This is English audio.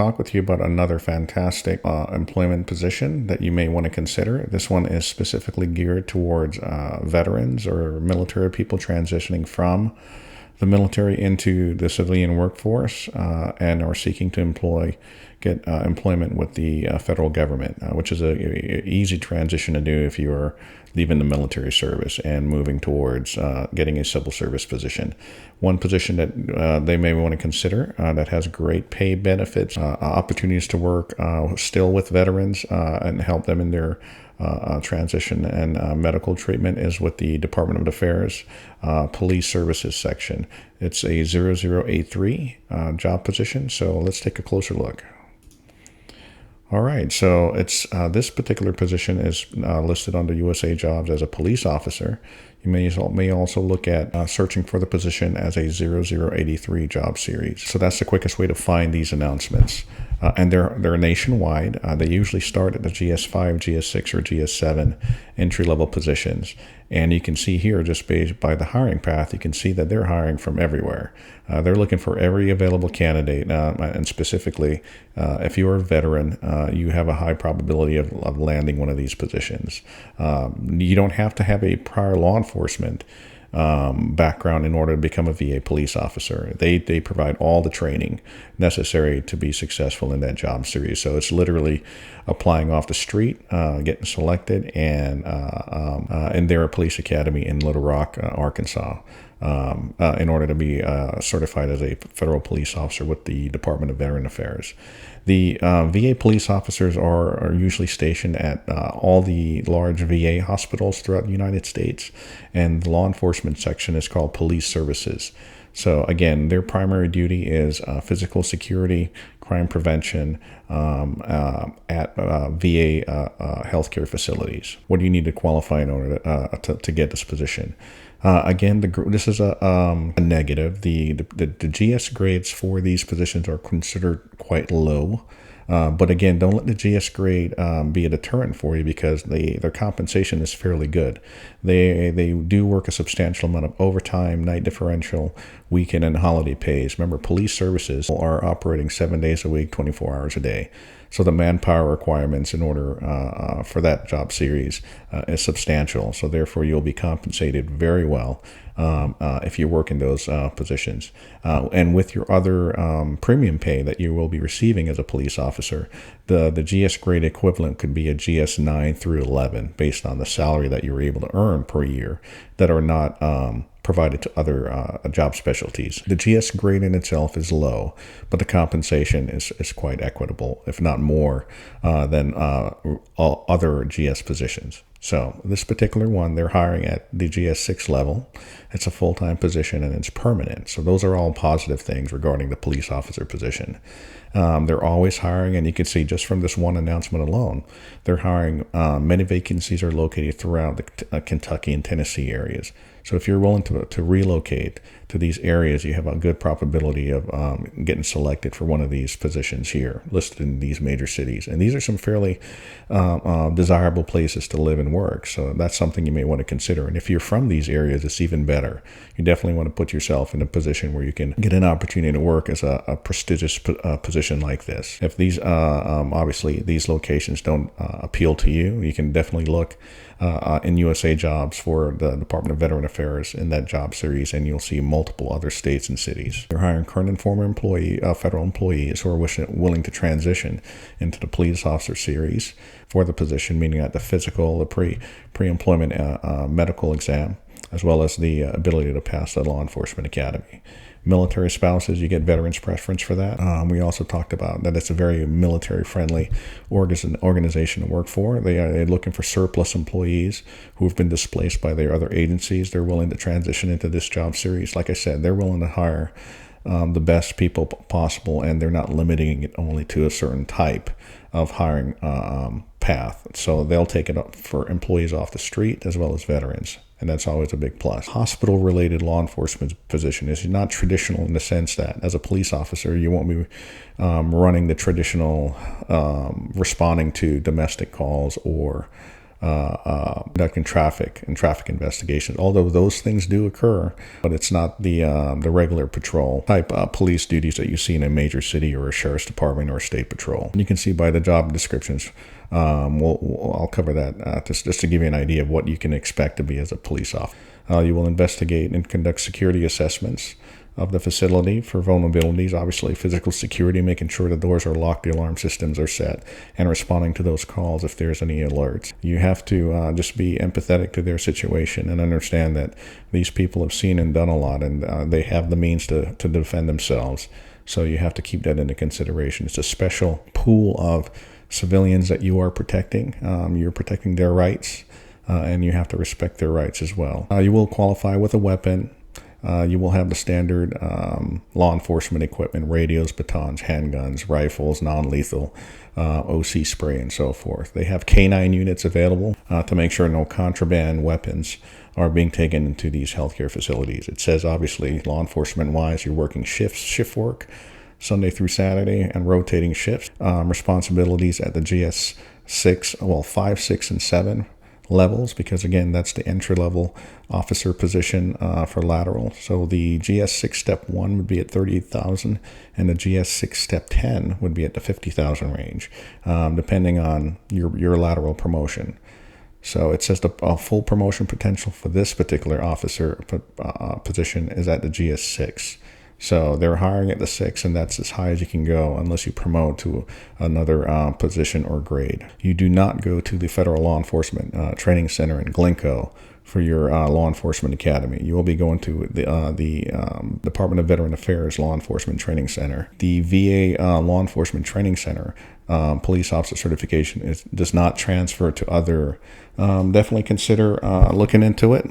talk with you about another fantastic employment position that you may want to consider. This one is specifically geared towards veterans or military people transitioning from the military into the civilian workforce and are seeking to get employment with the federal government, which is a easy transition to do if you are leaving the military service and moving towards getting a civil service position. One position that they may want to consider that has great pay benefits, opportunities to work still with veterans and help them in their transition and medical treatment is with the Department of Affairs Police Services section. It's a 0083 job position, so let's take a closer look. All right, so it's this particular position is listed under USA Jobs as a police officer. You may also look at searching for the position as a 0083 job series. So that's the quickest way to find these announcements. And they're nationwide. They usually start at the GS5, GS6, or GS7 entry-level positions. And you can see here, just based by the hiring path, you can see that they're hiring from everywhere. They're looking for every available candidate. And specifically, if you're a veteran, you have a high probability of landing one of these positions. You don't have to have a prior law enforcement background in order to become a VA police officer. They provide all the training necessary to be successful in that job series. So it's literally applying off the street, getting selected, and they're a police academy in Little Rock, Arkansas. In order to be certified as a federal police officer with the Department of Veteran Affairs. The VA police officers are usually stationed at all the large VA hospitals throughout the United States, and the law enforcement section is called Police Services. So again, their primary duty is physical security, crime prevention at VA healthcare facilities. What do you need to qualify in order to get this position? Again, this is a negative. The GS grades for these positions are considered quite low. But again, don't let the GS grade be a deterrent for you, because their compensation is fairly good. They do work a substantial amount of overtime, night differential, weekend and holiday pays. Remember, police services are operating 7 days a week, 24 hours a day. So the manpower requirements in order for that job series is substantial. So therefore, you'll be compensated very well if you work in those positions. And with your other premium pay that you will be receiving as a police officer, the GS grade equivalent could be a GS 9 through 11 based on the salary that you're able to earn per year that are not provided to other job specialties. The GS grade in itself is low, but the compensation is quite equitable, if not more than all other GS positions. So this particular one, they're hiring at the GS6 level. It's a full-time position and it's permanent. So those are all positive things regarding the police officer position. They're always hiring, and you can see just from this one announcement alone, they're hiring. Many vacancies are located throughout the Kentucky and Tennessee areas. So if you're willing to relocate to these areas, you have a good probability of getting selected for one of these positions here listed in these major cities. And these are some fairly desirable places to live and work. So that's something you may want to consider. And if you're from these areas, it's even better. You definitely want to put yourself in a position where you can get an opportunity to work as a prestigious position like this. If these, obviously, these locations don't appeal to you, you can definitely look in USA Jobs for the Department of Veteran Affairs in that job series, and you'll see multiple other states and cities. They're hiring current and former federal employees who are willing to transition into the police officer series for the position, meaning that the physical, the pre-employment medical exam, as well as the ability to pass the law enforcement academy. Military spouses, you get veterans preference for that. We also talked about that it's a very military-friendly organization to work for. They're looking for surplus employees who have been displaced by their other agencies. They're willing to transition into this job series. Like I said, they're willing to hire the best people possible, and they're not limiting it only to a certain type of hiring path. So they'll take it up for employees off the street as well as veterans. And that's always a big plus. Hospital-related law enforcement position is not traditional in the sense that as a police officer, you won't be running the traditional responding to domestic calls or conducting traffic investigations. Although those things do occur, but it's not the regular patrol type police duties that you see in a major city or a sheriff's department or a state patrol. And you can see by the job descriptions. I'll cover that just to give you an idea of what you can expect to be as a police officer. You will investigate and conduct security assessments of the facility for vulnerabilities, obviously physical security, making sure the doors are locked, the alarm systems are set, and responding to those calls if there's any alerts. You have to just be empathetic to their situation and understand that these people have seen and done a lot, and they have the means to defend themselves. So you have to keep that into consideration. It's a special pool of civilians that you are protecting. You're protecting their rights, and you have to respect their rights as well. You will qualify with a weapon. You will have the standard law enforcement equipment: radios, batons, handguns, rifles, non-lethal, OC spray, and so forth. They have K9 units available to make sure no contraband weapons are being taken into these healthcare facilities. It says, obviously, law enforcement-wise, you're working shift work, Sunday through Saturday, and rotating shifts. Responsibilities at the GS6, 5, 6, and 7 levels, because again, that's the entry-level officer position for lateral. So the GS6 step 1 would be at 38,000, and the GS6 step 10 would be at the 50,000 range, depending on your lateral promotion. So it says the full promotion potential for this particular officer position is at the GS6. So they're hiring at the 6, and that's as high as you can go unless you promote to another position or grade. You do not go to the Federal Law Enforcement Training Center in Glencoe for your law enforcement academy. You will be going to the Department of Veteran Affairs Law Enforcement Training Center. The VA Law Enforcement Training Center police officer certification does not transfer to other. Definitely consider looking into it.